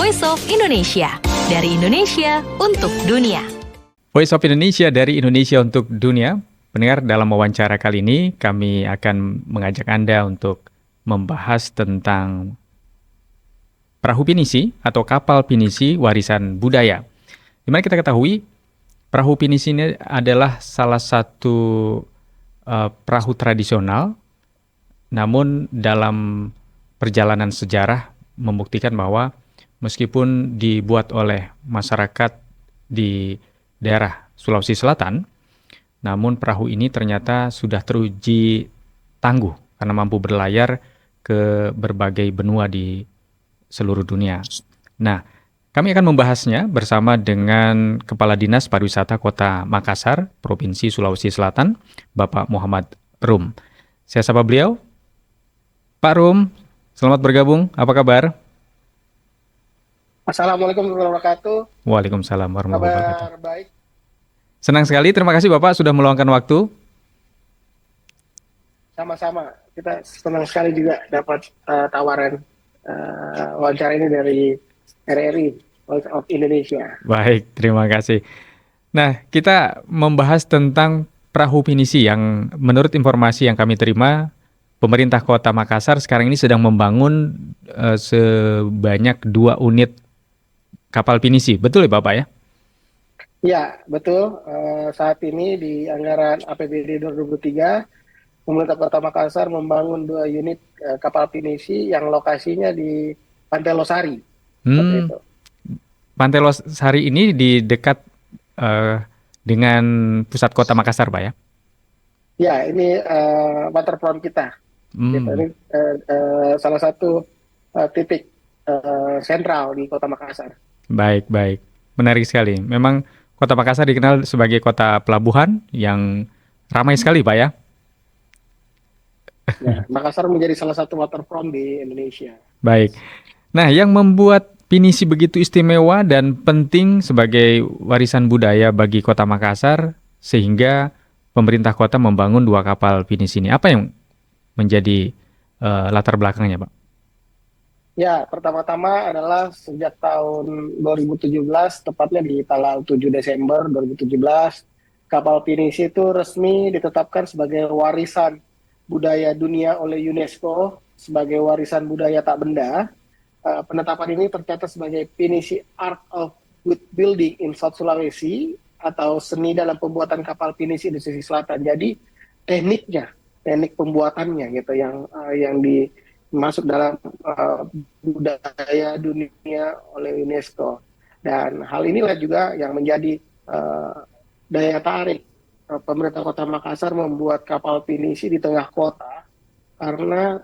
Voice of Indonesia. Dari Indonesia untuk dunia. Voice of Indonesia dari Indonesia untuk dunia. Pendengar, dalam wawancara kali ini kami akan mengajak Anda untuk membahas tentang perahu pinisi atau kapal pinisi warisan budaya. Di mana kita ketahui perahu pinisi ini adalah salah satu perahu tradisional, namun dalam perjalanan sejarah membuktikan bahwa meskipun dibuat oleh masyarakat di daerah Sulawesi Selatan, namun perahu ini ternyata sudah teruji tangguh karena mampu berlayar ke berbagai benua di seluruh dunia. Nah, kami akan membahasnya bersama dengan Kepala Dinas Pariwisata Kota Makassar, Provinsi Sulawesi Selatan, Bapak Muhammad Rum. Saya sapa beliau. Pak Rum, selamat bergabung. Apa kabar? Assalamualaikum warahmatullahi wabarakatuh. Waalaikumsalam warahmatullahi wabarakatuh. Kabar baik. Senang sekali, terima kasih Bapak sudah meluangkan waktu. Sama-sama. Kita senang sekali juga dapat tawaran wawancara ini dari RRI, Voice of Indonesia. Baik, terima kasih. Nah, kita membahas tentang perahu pinisi yang menurut informasi yang kami terima, pemerintah Kota Makassar sekarang ini sedang membangun sebanyak 2 unit kapal pinisi. Betul ya Bapak ya? Ya, betul. Saat ini di anggaran APBD 2023, pemerintah Kota Makassar membangun 2 unit kapal pinisi yang lokasinya di Pantai Losari. Seperti itu. Pantai Losari ini di dekat dengan pusat Kota Makassar, Pak ya? Ya, ini waterfront kita. Gitu. Ini salah satu titik sentral di Kota Makassar. Baik. Menarik sekali. Memang Kota Makassar dikenal sebagai kota pelabuhan yang ramai sekali, Pak ya? Ya, Makassar menjadi salah satu waterfront di Indonesia. Baik. Nah, yang membuat pinisi begitu istimewa dan penting sebagai warisan budaya bagi Kota Makassar, sehingga pemerintah kota membangun 2 kapal pinisi ini. Apa yang menjadi latar belakangnya, Pak? Ya, pertama-tama adalah sejak tahun 2017, tepatnya di tanggal 7 Desember 2017, kapal pinisi itu resmi ditetapkan sebagai warisan budaya dunia oleh UNESCO, sebagai warisan budaya tak benda. Penetapan ini tercatat sebagai Pinisi Art of Wood Building in South Sulawesi, atau seni dalam pembuatan kapal pinisi di Sulawesi Selatan. Jadi teknik pembuatannya gitu yang masuk dalam budaya dunia oleh UNESCO. Dan hal inilah juga yang menjadi daya tarik pemerintah Kota Makassar membuat kapal pinisi di tengah kota, karena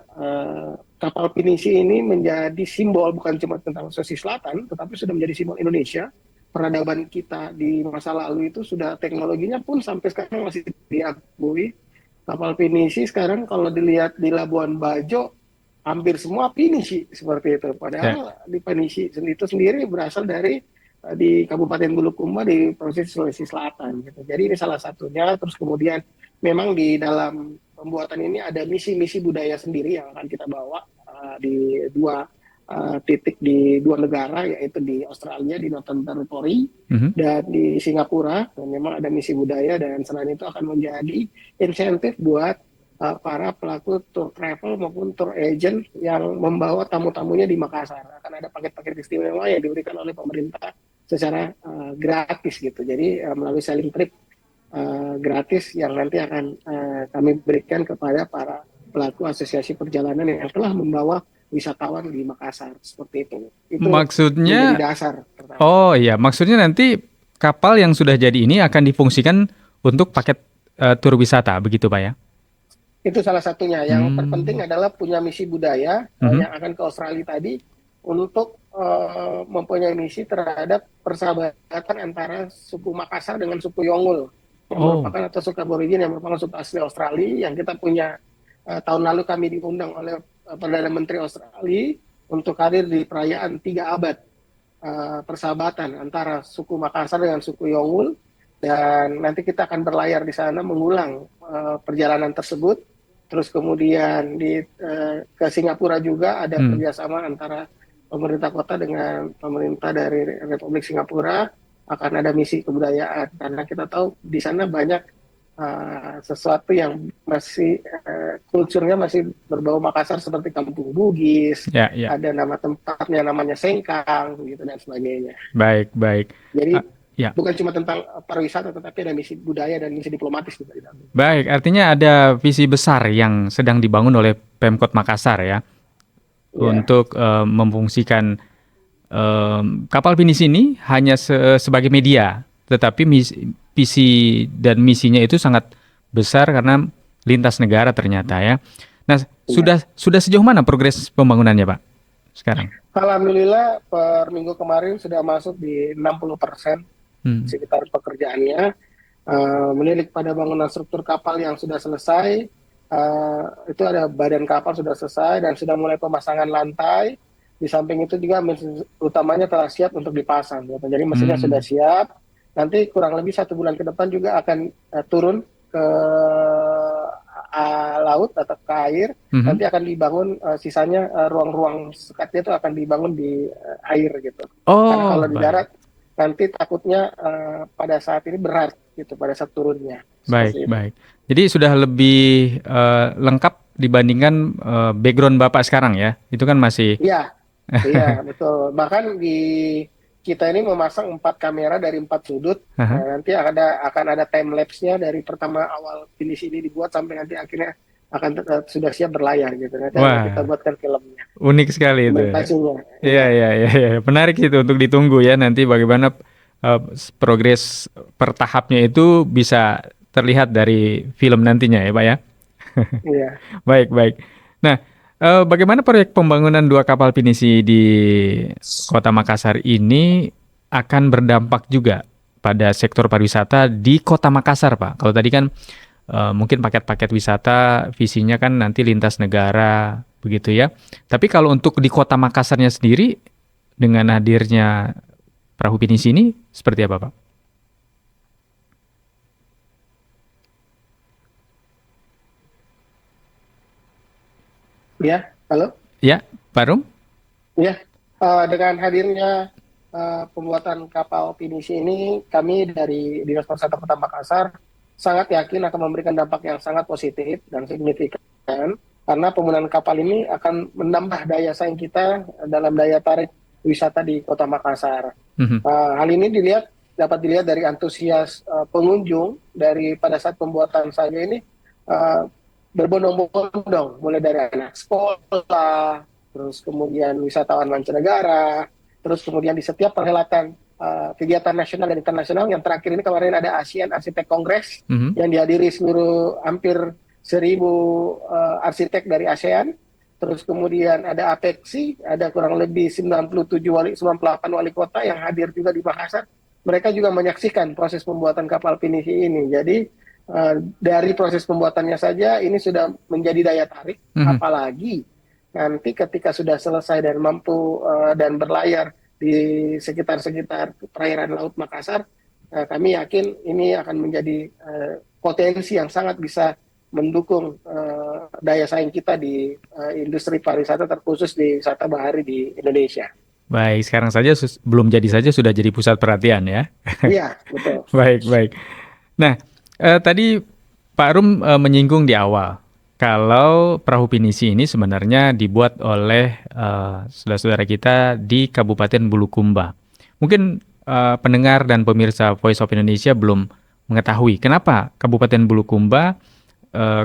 kapal pinisi ini menjadi simbol bukan cuma tentang Sulawesi Selatan, tetapi sudah menjadi simbol Indonesia. Peradaban kita di masa lalu itu sudah, teknologinya pun sampai sekarang masih diakui. Kapal pinisi sekarang kalau dilihat di Labuan Bajo, hampir semua pinisi seperti itu. Padahal di pinisi itu sendiri berasal dari di Kabupaten Bulukumba di Provinsi Sulawesi Selatan. Gitu. Jadi ini salah satunya. Terus kemudian memang di dalam pembuatan ini ada misi-misi budaya sendiri yang akan kita bawa di 2 titik di 2 negara, yaitu di Australia, di Northern Territory, dan di Singapura. Dan memang ada misi budaya, dan selain itu akan menjadi insentif buat para pelaku tour travel maupun tour agent yang membawa tamu-tamunya di Makassar. Akan ada paket-paket istimewa yang diberikan oleh pemerintah secara gratis gitu. Jadi melalui selling trip gratis yang nanti akan kami berikan kepada para pelaku asosiasi perjalanan yang telah membawa wisatawan di Makassar. Seperti itu. Itu maksudnya menjadi dasar pertama. Oh iya, maksudnya nanti kapal yang sudah jadi ini akan difungsikan untuk paket tur wisata, begitu Pak ya? Itu salah satunya. Yang terpenting adalah punya misi budaya yang akan ke Australia tadi, untuk mempunyai misi terhadap persahabatan antara suku Makassar dengan suku Yongul, yang merupakan atau suku aborigin yang merupakan suku asli Australia, yang kita punya tahun lalu kami diundang oleh Perdana Menteri Australia untuk hadir di perayaan 3 abad persahabatan antara suku Makassar dengan suku Yongul. Dan nanti kita akan berlayar di sana mengulang perjalanan tersebut. Terus kemudian ke Singapura juga ada kerjasama antara pemerintah kota dengan pemerintah dari Republik Singapura akan ada misi kebudayaan karena kita tahu di sana banyak sesuatu yang masih kulturnya masih berbau Makassar seperti Kampung Bugis, Ya, ya. ada nama tempatnya namanya Sengkang gitu dan sebagainya. Baik, baik. Jadi Ya, bukan cuma tentang pariwisata tetapi ada misi budaya dan misi diplomatis juga di dalamnya. baik. Artinya ada visi besar yang sedang dibangun oleh Pemkot Makassar ya, Ya, untuk memfungsikan kapal pinisi ini hanya sebagai media, tetapi visi dan misinya itu sangat besar karena lintas negara ternyata ya. Nah, ya. sudah sejauh mana progres pembangunannya, Pak, sekarang? Alhamdulillah per minggu kemarin sudah masuk di 60% Hmm. sekitar pekerjaannya. Menilik pada bangunan struktur kapal yang sudah selesai, itu ada badan kapal sudah selesai dan sudah mulai pemasangan lantai. Di samping itu juga mesin utamanya telah siap untuk dipasang. Gitu. Jadi mesinnya sudah Hmm. siap. Nanti kurang lebih 1 bulan ke depan juga akan turun ke laut atau ke air. Mhm. Nanti akan dibangun sisanya ruang-ruang sekatnya itu akan dibangun di air gitu. Karena Oh, kalau di baik. darat nanti takutnya pada saat ini berat gitu pada saat turunnya Baik, seperti itu. baik. Jadi sudah lebih lengkap dibandingkan background Bapak sekarang ya. Itu kan masih Iya, iya betul. Bahkan di kita ini memasang 4 kamera dari 4 sudut. Aha. Nanti akan ada time lapse-nya dari pertama awal finish ini dibuat sampai nanti akhirnya akan sudah siap berlayar gitu. Nanti akan kita Wah, buatkan filmnya, unik sekali itu ya. dokumentasinya. Iya, Iya, iya, iya, iya. Menarik itu untuk ditunggu ya nanti bagaimana progres per tahapnya itu bisa terlihat dari film nantinya ya, Pak ya. iya. Baik, baik. Nah, bagaimana proyek pembangunan 2 kapal pinisi di Kota Makassar ini akan berdampak juga pada sektor pariwisata di Kota Makassar, Pak? Kalau tadi kan mungkin paket-paket wisata visinya kan nanti lintas negara begitu ya. Tapi kalau untuk di Kota Makassarnya sendiri dengan hadirnya perahu pinisi ini seperti apa, Pak? Ya, halo. Ya, Pak Rum? Ya, dengan hadirnya pembuatan kapal pinisi ini, kami dari Dinas Pariwisata Kota Makassar sangat yakin akan memberikan dampak yang sangat positif dan signifikan karena penggunaan kapal ini akan menambah daya saing kita dalam daya tarik wisata di Kota Makassar. Mhm. Hal ini dapat dilihat dari antusias pengunjung dari pada saat pembuatan saja ini uh, berbondong-bondong, mulai dari anak sekolah, terus kemudian wisatawan mancanegara, terus kemudian di setiap perhelatan kegiatan nasional dan internasional. Yang terakhir ini kemarin ada ASEAN Arsitek Congress Mhm. yang dihadiri seluruh hampir 1.000 arsitek dari ASEAN. Terus kemudian ada APEXI, ada kurang lebih 98 wali kota yang hadir juga di Makassar. Mereka juga menyaksikan proses pembuatan kapal pinisi ini. Jadi dari proses pembuatannya saja ini sudah menjadi daya tarik, Mhm. apalagi nanti ketika sudah selesai dan mampu dan berlayar di sekitar-sekitar perairan Laut Makassar, kami yakin ini akan menjadi potensi yang sangat bisa mendukung daya saing kita di industri pariwisata terkhusus di wisata bahari di Indonesia. Baik, sekarang saja belum jadi saja sudah jadi pusat perhatian ya. Iya, betul. Baik, baik. Nah, tadi Pak Rum menyinggung di awal kalau perahu pinisi ini sebenarnya dibuat oleh saudara-saudara kita di Kabupaten Bulukumba. Mungkin pendengar dan pemirsa Voice of Indonesia belum mengetahui kenapa Kabupaten Bulukumba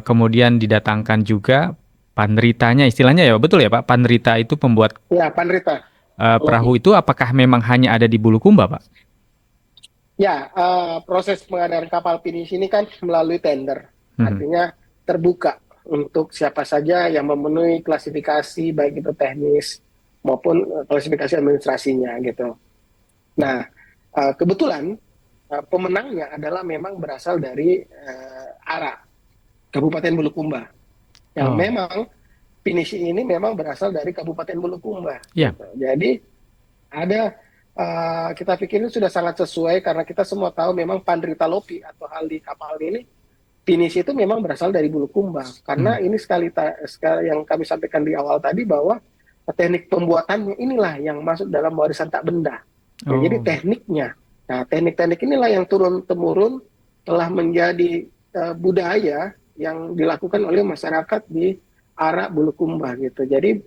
kemudian didatangkan juga panritanya, istilahnya ya betul ya Pak, panrita itu pembuat Ya, Panrita. perahu itu apakah memang hanya ada di Bulukumba, Pak? Ya, proses pengadaan kapal pinisi ini kan melalui tender. Mhm. Artinya terbuka untuk siapa saja yang memenuhi klasifikasi baik itu teknis maupun klasifikasi administrasinya gitu. Nah, kebetulan pemenangnya adalah memang berasal dari ARA, Kabupaten Bulukumba. Yang Oh, memang pinisi ini memang berasal dari Kabupaten Bulukumba. iya. Gitu. Jadi ada kita pikir ini sudah sangat sesuai karena kita semua tahu memang Pandrita Lopi atau hal di kapal ini pinisi itu memang berasal dari Bulukumba karena Mhm. ini sekali yang kami sampaikan di awal tadi bahwa teknik pembuatannya inilah yang masuk dalam warisan tak benda. Ya, jadi Oh, tekniknya. Nah, teknik-teknik inilah yang turun-temurun telah menjadi budaya yang dilakukan oleh masyarakat di Arak Bulukumba gitu. Jadi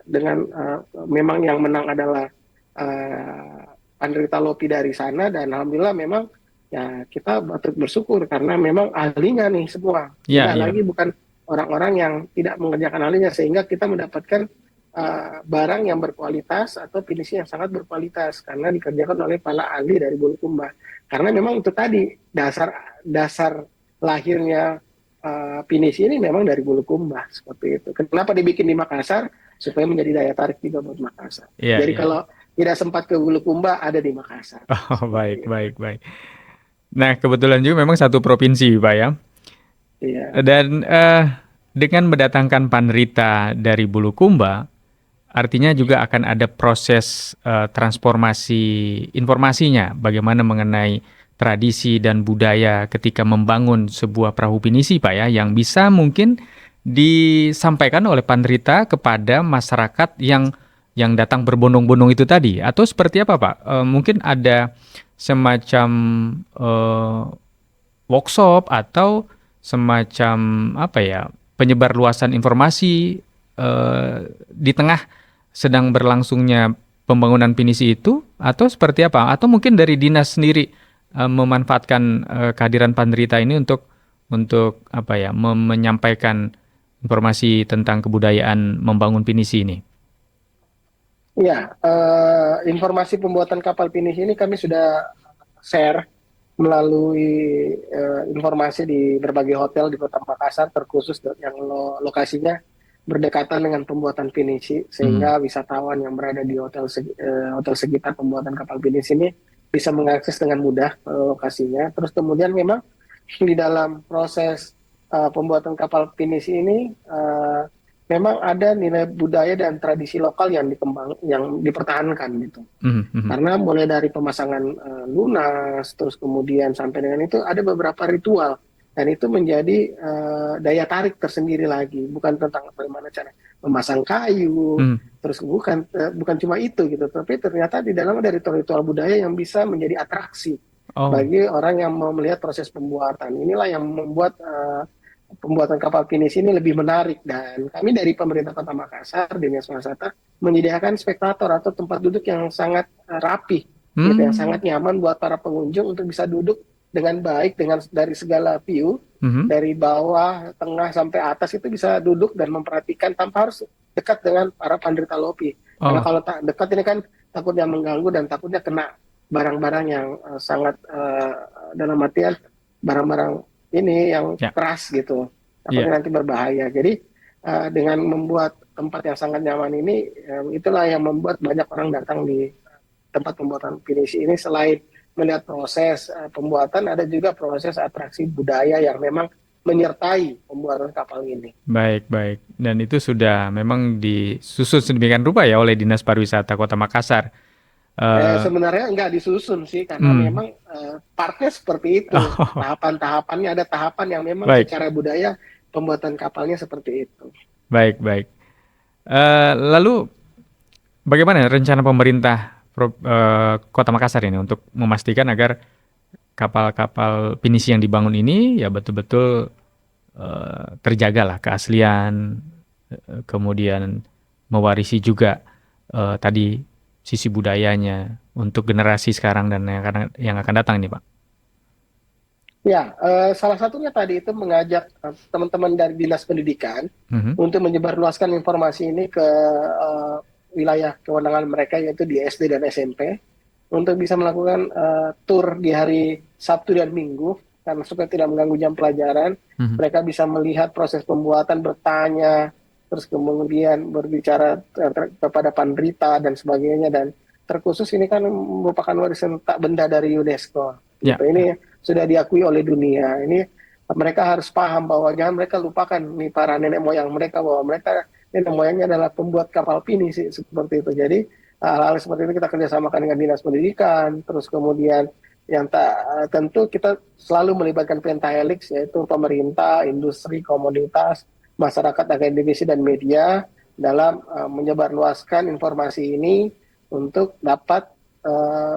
dengan memang yang menang adalah Pandrita Lopi dari sana, dan alhamdulillah memang ya kita patut bersyukur karena memang ahlinya nih semua. iya, Tidak iya. lagi bukan orang-orang yang tidak mengerjakan ahlinya, sehingga kita mendapatkan barang yang berkualitas atau finishing yang sangat berkualitas karena dikerjakan oleh para ahli dari Bulukumba. Karena memang itu tadi dasar dasar lahirnya finish ini memang dari Bulukumba seperti itu. Kenapa dibikin di Makassar? Supaya menjadi daya tarik juga buat Makassar. Iya, Jadi iya. kalau tidak sempat ke Bulukumba, ada di Makassar Oh, seperti baik, itu. baik, baik. Nah, kebetulan juga memang satu provinsi, Pak ya. Iya, Dan dengan mendatangkan Panrita dari Bulukumba, artinya juga akan ada proses transformasi informasinya, bagaimana mengenai tradisi dan budaya ketika membangun sebuah perahu pinisi, Pak ya, yang bisa mungkin disampaikan oleh Panrita kepada masyarakat yang datang berbondong-bondong itu tadi, atau seperti apa, Pak? Mungkin ada semacam eh, workshop atau semacam apa ya, penyebar luasan informasi di tengah sedang berlangsungnya pembangunan pinisi itu, atau seperti apa? Atau mungkin dari dinas sendiri memanfaatkan kehadiran Pandrita ini untuk apa ya, menyampaikan informasi tentang kebudayaan membangun pinisi ini. iya. Informasi pembuatan kapal finish ini kami sudah share melalui informasi di berbagai hotel di Kota Makassar, terkhusus yang lokasinya berdekatan dengan pembuatan pinisi, Hmm. sehingga wisatawan yang berada di hotel sekitar pembuatan kapal pinisi ini bisa mengakses dengan mudah lokasinya. Terus kemudian memang di dalam proses pembuatan kapal pinisi ini memang ada nilai budaya dan tradisi lokal yang dipertahankan gitu. Mhm, mhm. Karena mulai dari pemasangan lunas, terus kemudian sampai dengan itu ada beberapa ritual, dan itu menjadi daya tarik tersendiri lagi. Bukan tentang bagaimana cara memasang kayu, Mhm. terus bukan cuma itu gitu, tapi ternyata di dalam ada ritual-ritual budaya yang bisa menjadi atraksi Oh, bagi orang yang mau melihat proses pembuatan. Inilah yang membuat pembuatan kapal finish ini lebih menarik, dan kami dari pemerintah Kota Makassar, Dinas Pariwisata, menyediakan spektator atau tempat duduk yang sangat rapi, gitu, yang hmm, sangat nyaman buat para pengunjung untuk bisa duduk dengan baik dengan dari segala view, mhm. dari bawah, tengah sampai atas itu bisa duduk dan memperhatikan tanpa harus dekat dengan para penderita lopi. Karena Oh, kalau tak dekat ini kan takutnya mengganggu dan takutnya kena barang-barang yang sangat dalam artian barang-barang ini yang ya, keras gitu, iya, takutnya nanti berbahaya. Jadi dengan membuat tempat yang sangat nyaman ini, itulah yang membuat banyak orang datang di tempat pembuatan pinisi ini. Selain melihat proses pembuatan, ada juga proses atraksi budaya yang memang menyertai pembuatan kapal ini. baik, baik. Dan itu sudah memang disusun sedemikian rupa ya oleh Dinas Pariwisata Kota Makassar. Eh, Sebenarnya nggak disusun sih, karena hmm. memang partnya seperti itu. Oh, Tahapan-tahapannya ada tahapan yang memang baik, secara budaya pembuatan kapalnya seperti itu. baik, baik. Lalu bagaimana rencana pemerintah Kota Makassar ini untuk memastikan agar kapal-kapal pinisi yang dibangun ini ya betul-betul terjaga lah keaslian, kemudian mewarisi juga tadi sisi budayanya untuk generasi sekarang dan yang akan datang ini, Pak. Ya, salah satunya tadi itu mengajak teman-teman dari Dinas Pendidikan Mhm, untuk menyebarluaskan informasi ini ke wilayah kewenangan mereka, yaitu di SD dan SMP, untuk bisa melakukan tur di hari Sabtu dan Minggu, karena supaya tidak mengganggu jam pelajaran. mhm. Mereka bisa melihat proses pembuatan, bertanya, terus kemudian berbicara kepada Pandrita dan sebagainya. Dan terkhusus ini kan merupakan warisan tak benda dari UNESCO. Ya, Gitu. Ini sudah diakui oleh dunia. Ini mereka harus paham bahwa jangan mereka lupakan nih para nenek moyang mereka, bahwa mereka nenek moyangnya adalah pembuat kapal pinisi seperti itu. Jadi hal-hal seperti itu kita kerjasamakan dengan dinas pendidikan, terus kemudian yang tentu kita selalu melibatkan pentahelix, yaitu pemerintah, industri, komunitas, masyarakat, akademisi, dan media, dalam menyebarluaskan informasi ini untuk dapat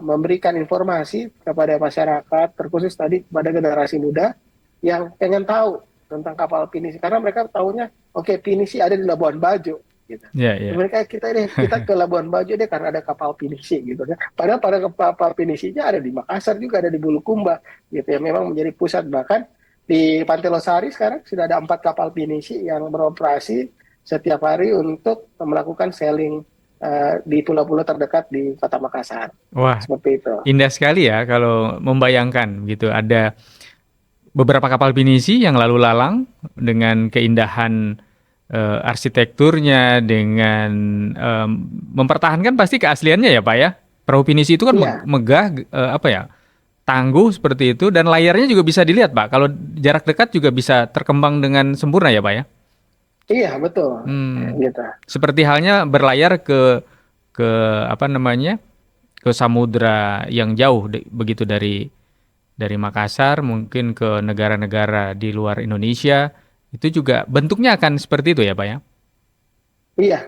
memberikan informasi kepada masyarakat, terkhusus tadi kepada generasi muda yang pengen tahu tentang kapal pinisi, karena mereka tahunya oke, pinisi ada di Labuan Bajo gitu. Ya, ya. Mereka kita ke Labuan Bajo deh karena ada kapal pinisi gitu kan. Padahal pada kapal pinisinya ada di Makassar juga, ada di Bulukumba gitu ya. Memang menjadi pusat, bahkan di Pantai Losari sekarang sudah ada 4 kapal pinisi yang beroperasi setiap hari untuk melakukan sailing di pulau-pulau terdekat di Kota Makassar. Wah, Seperti itu. indah sekali ya kalau membayangkan gitu. Ada beberapa kapal pinisi yang lalu lalang dengan keindahan arsitekturnya, dengan mempertahankan pasti keasliannya ya Pak ya. Perahu pinisi itu kan Iya, megah, apa ya, tangguh seperti itu, dan layarnya juga bisa dilihat Pak. Kalau jarak dekat juga bisa terkembang dengan sempurna ya Pak ya. iya betul. Hmm, Gitu. seperti halnya berlayar ke apa namanya, ke samudra yang jauh begitu dari Makassar mungkin ke negara-negara di luar Indonesia, itu juga bentuknya akan seperti itu ya Pak ya. Iya,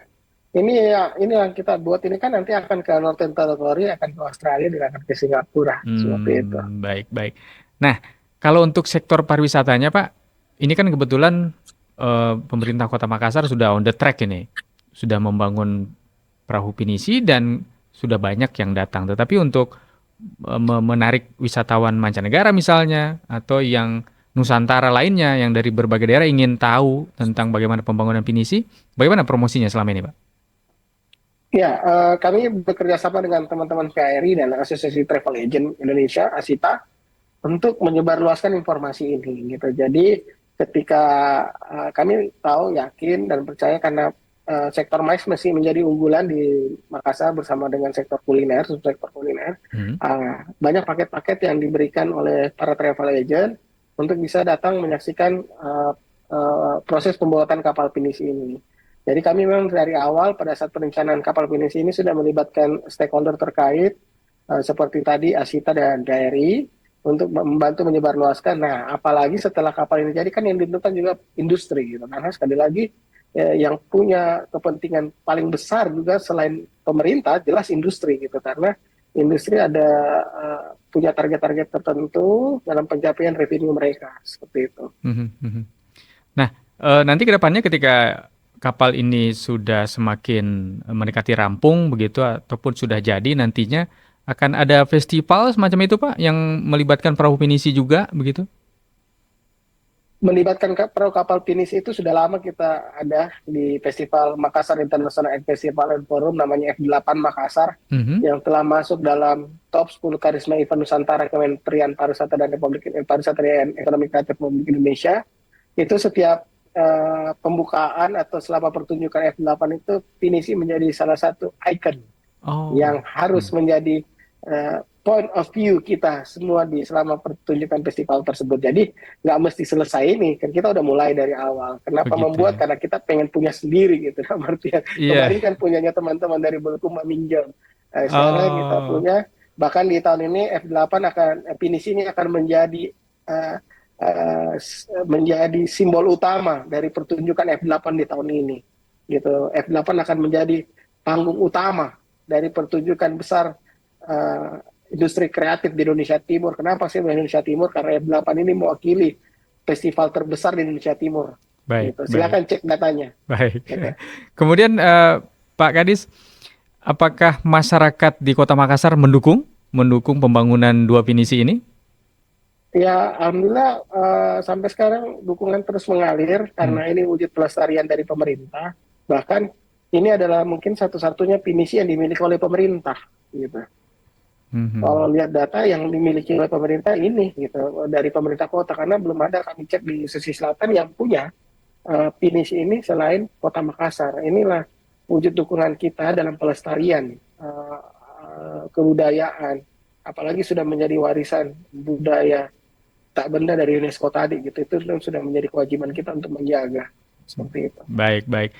ini yang kita buat ini kan nanti akan ke Northern Territory, akan ke Australia, dan akan ke Singapura. Seperti itu. Baik, baik. Nah, kalau untuk sektor pariwisatanya Pak, ini kan kebetulan pemerintah Kota Makassar sudah on the track ini, sudah membangun perahu pinisi dan sudah banyak yang datang. Tetapi untuk menarik wisatawan mancanegara misalnya, atau yang Nusantara lainnya yang dari berbagai daerah ingin tahu tentang bagaimana pembangunan pinisi, bagaimana promosinya selama ini Pak? Ya, kami bekerja sama dengan teman-teman PARI dan Asosiasi Travel Agent Indonesia, ASITA, untuk menyebarluaskan informasi ini gitu. Jadi ketika kami tahu, yakin dan percaya karena sektor MICE masih menjadi unggulan di Makassar bersama dengan sektor kuliner, subsektor kuliner. Hmm. Banyak paket-paket yang diberikan oleh para travel agent untuk bisa datang menyaksikan proses pembuatan kapal pinisi ini. Jadi kami memang dari awal pada saat perencanaan kapal pinisi ini sudah melibatkan stakeholder terkait seperti tadi ASITA dan DAERI untuk membantu menyebarluaskan. Nah, apalagi setelah kapal ini jadi kan yang ditentukan juga industri gitu. Karena sekali lagi yang punya kepentingan paling besar juga selain pemerintah jelas industri gitu, karena industri ada punya target-target tertentu dalam pencapaian revenue mereka seperti itu. Nah, nanti ke depannya ketika kapal ini sudah semakin mendekati rampung begitu ataupun sudah jadi, nantinya akan ada festival semacam itu Pak yang melibatkan perahu pinisi juga begitu? Melibatkan perahu kapal pinisi itu sudah lama kita ada di Festival Makassar International Air Festival and Forum, namanya F8 Makassar, Mhm. yang telah masuk dalam top 10 karisma event Nusantara Kementerian Pariwisata dan Pariwisata dan Ekonomi Kreatif Republik Indonesia. Itu setiap pembukaan atau selama pertunjukan F8 itu pinisi menjadi salah satu ikon Oh. yang harus menjadi point of view kita semua di selama pertunjukan festival tersebut. Jadi nggak mesti selesai ini, kan kita udah mulai dari awal. Kenapa Begitu membuat? ya. Karena kita pengen punya sendiri gitu. Artinya Iya. kemarin kan punyanya teman-teman dari Bulukumba minjem. Sekarang kita Oh. punya, bahkan di tahun ini F8 akan, pinisi ini akan uh, menjadi simbol utama dari pertunjukan F8 di tahun ini. Gitu. F8 akan menjadi panggung utama dari pertunjukan besar industri kreatif di Indonesia Timur. Kenapa sih Indonesia Timur? Karena F8 ini mewakili festival terbesar di Indonesia Timur. Baik, Gitu. baik, Silakan cek datanya. baik. Gitu. Kemudian Pak Kadis, apakah masyarakat di Kota Makassar mendukung pembangunan dua pinisi ini? Ya, alhamdulillah sampai sekarang dukungan terus mengalir karena ini wujud pelestarian dari pemerintah. Bahkan ini adalah mungkin satu-satunya pinisi yang dimiliki oleh pemerintah. Gitu. Kalau lihat data yang dimiliki oleh pemerintah ini, gitu, dari pemerintah kota, karena belum ada, kami cek di sisi selatan yang punya pinisi ini selain Kota Makassar. Inilah wujud dukungan kita dalam pelestarian kebudayaan, apalagi sudah menjadi warisan budaya tak benda dari UNESCO tadi, gitu. Itu sudah menjadi kewajiban kita untuk menjaga seperti itu. Baik, baik.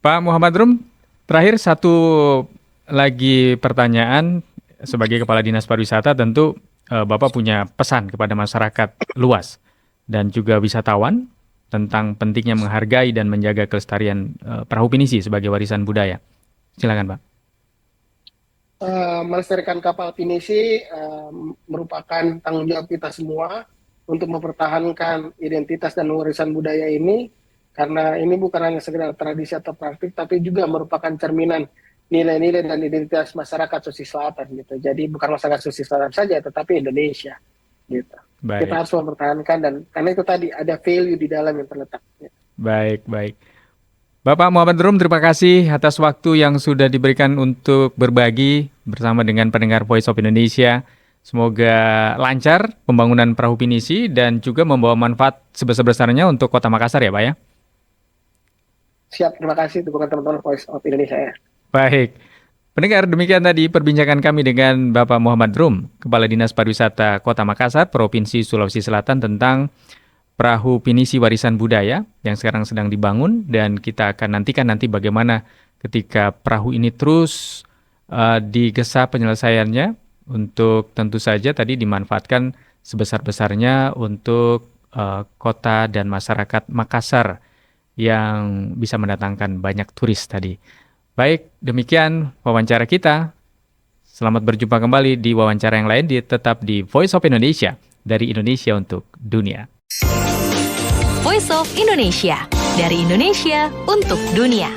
Pak Muhammad Rum, terakhir satu lagi pertanyaan. Sebagai Kepala Dinas Pariwisata, tentu Bapak punya pesan kepada masyarakat luas dan juga wisatawan tentang pentingnya menghargai dan menjaga kelestarian perahu pinisi sebagai warisan budaya. Silakan, Pak. Melestarikan kapal pinisi merupakan tanggung jawab kita semua untuk mempertahankan identitas dan warisan budaya ini, karena ini bukan hanya sekedar tradisi atau praktik, tapi juga merupakan cerminan nilai-nilai dan identitas masyarakat Sulawesi Selatan gitu. Jadi bukan masyarakat Sulawesi Selatan saja, tetapi Indonesia gitu. Baik. Kita harus mempertahankan, dan karena itu tadi ada value di dalam yang terletak. Baik, baik. Bapak Muhammad Rum, terima kasih atas waktu yang sudah diberikan untuk berbagi bersama dengan pendengar Voice of Indonesia. Semoga lancar pembangunan perahu pinisi dan juga membawa manfaat sebesar-besarnya untuk Kota Makassar ya, Pak ya. Siap, terima kasih dukungan teman-teman Voice of Indonesia ya. Baik. Pendengar, demikian tadi perbincangan kami dengan Bapak Muhammad Rum, Kepala Dinas Pariwisata Kota Makassar, Provinsi Sulawesi Selatan, tentang perahu pinisi warisan budaya yang sekarang sedang dibangun, dan kita akan nantikan nanti bagaimana ketika perahu ini terus digesa penyelesaiannya untuk tentu saja tadi dimanfaatkan sebesar-besarnya untuk kota dan masyarakat Makassar yang bisa mendatangkan banyak turis tadi. Baik, demikian wawancara kita. Selamat berjumpa kembali di wawancara yang lain, tetap di Voice of Indonesia, dari Indonesia untuk dunia. Voice of Indonesia, dari Indonesia untuk dunia.